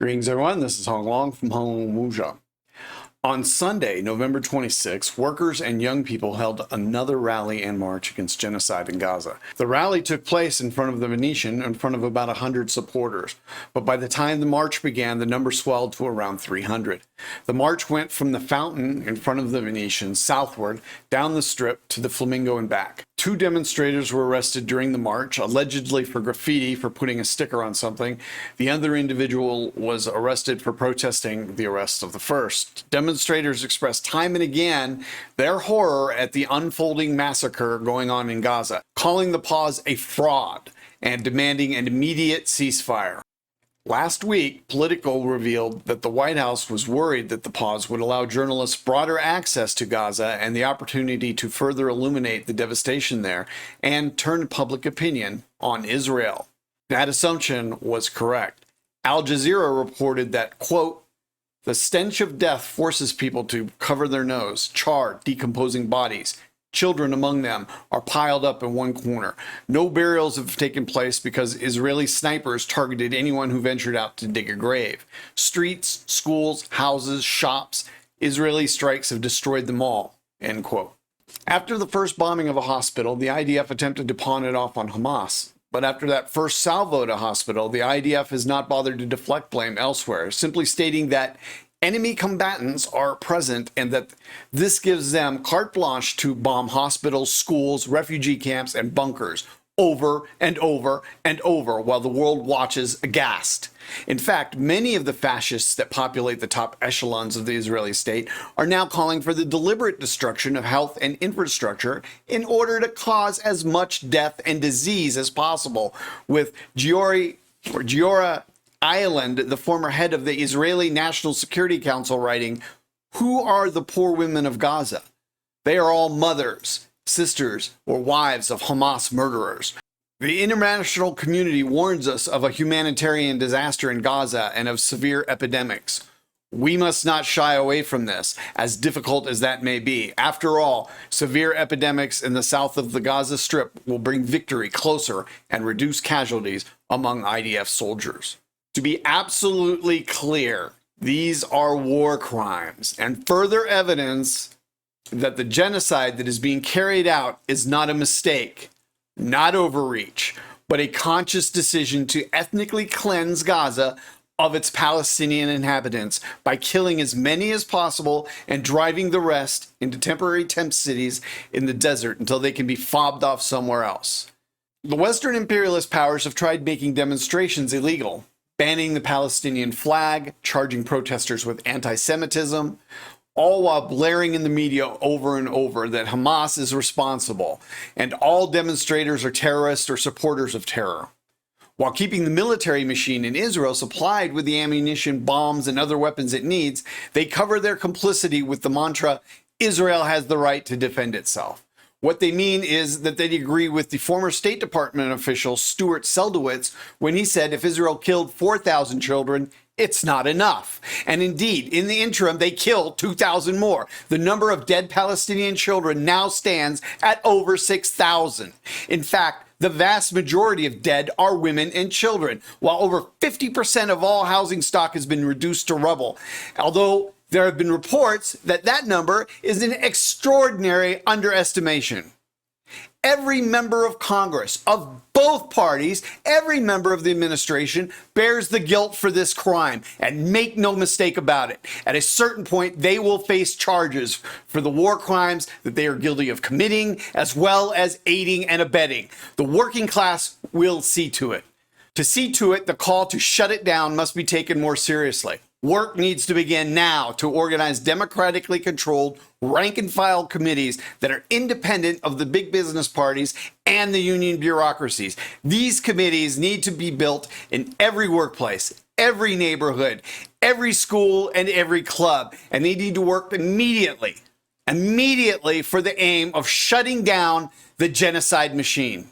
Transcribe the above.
Greetings, everyone. This is Hong Long from Hong Wuja. On Sunday, November 26, workers and young people held another rally and march against genocide in Gaza. The rally took place in front of the Venetian in front of about 100 supporters, but by the time the march began, the number swelled to around 300. The march went from the fountain in front of the Venetian southward, down the strip to the Flamingo and back. 2 demonstrators were arrested during the march, allegedly for graffiti for putting a sticker on something. The other individual was arrested for protesting the arrest of the first. Demonstrators expressed time and again their horror at the unfolding massacre going on in Gaza, calling the pause a fraud and demanding an immediate ceasefire. Last week, Politico revealed that the White House was worried that the pause would allow journalists broader access to Gaza and the opportunity to further illuminate the devastation there and turn public opinion on Israel. That assumption was correct. Al Jazeera reported that, quote, "The stench of death forces people to cover their nose, charred, decomposing bodies. Children among them are piled up in one corner. No burials have taken place because Israeli snipers targeted anyone who ventured out to dig a grave. Streets, schools, houses, shops, Israeli strikes have destroyed them all," end quote. After the first bombing of a hospital, the IDF attempted to pawn it off on Hamas. But after that first salvo at a hospital, the IDF has not bothered to deflect blame elsewhere, simply stating that enemy combatants are present and that this gives them carte blanche to bomb hospitals, schools, refugee camps, and bunkers over and over and over while the world watches aghast. In fact, many of the fascists that populate the top echelons of the Israeli state are now calling for the deliberate destruction of health and infrastructure in order to cause as much death and disease as possible, with Giora Ireland, the former head of the Israeli National Security Council, writing, "Who are the poor women of Gaza? They are all mothers, sisters, or wives of Hamas murderers." The international community warns us of a humanitarian disaster in Gaza and of severe epidemics. We must not shy away from this, as difficult as that may be. After all, severe epidemics in the south of the Gaza Strip will bring victory closer and reduce casualties among IDF soldiers. To be absolutely clear, these are war crimes and further evidence that the genocide that is being carried out is not a mistake, not overreach, but a conscious decision to ethnically cleanse Gaza of its Palestinian inhabitants by killing as many as possible and driving the rest into temporary tent cities in the desert until they can be fobbed off somewhere else. The Western imperialist powers have tried making demonstrations illegal, banning the Palestinian flag, charging protesters with anti-Semitism, all while blaring in the media over and over that Hamas is responsible and all demonstrators are terrorists or supporters of terror. While keeping the military machine in Israel supplied with the ammunition, bombs, and other weapons it needs, they cover their complicity with the mantra, "Israel has the right to defend itself." What they mean is that they agree with the former State Department official Stuart Seldowitz when he said if Israel killed 4,000 children, it's not enough. And indeed, in the interim, they killed 2,000 more. The number of dead Palestinian children now stands at over 6,000. In fact, the vast majority of dead are women and children, while over 50% of all housing stock has been reduced to rubble. Although there have been reports that that number is an extraordinary underestimation. Every member of Congress of both parties, every member of the administration bears the guilt for this crime. And make no mistake about it, at a certain point, they will face charges for the war crimes that they are guilty of committing, as well as aiding and abetting. The working class will see to it. To see to it, the call to shut it down must be taken more seriously. Work needs to begin now to organize democratically controlled rank and file committees that are independent of the big business parties and the union bureaucracies. These committees need to be built in every workplace, every neighborhood, every school, and every club. And they need to work immediately for the aim of shutting down the genocide machine.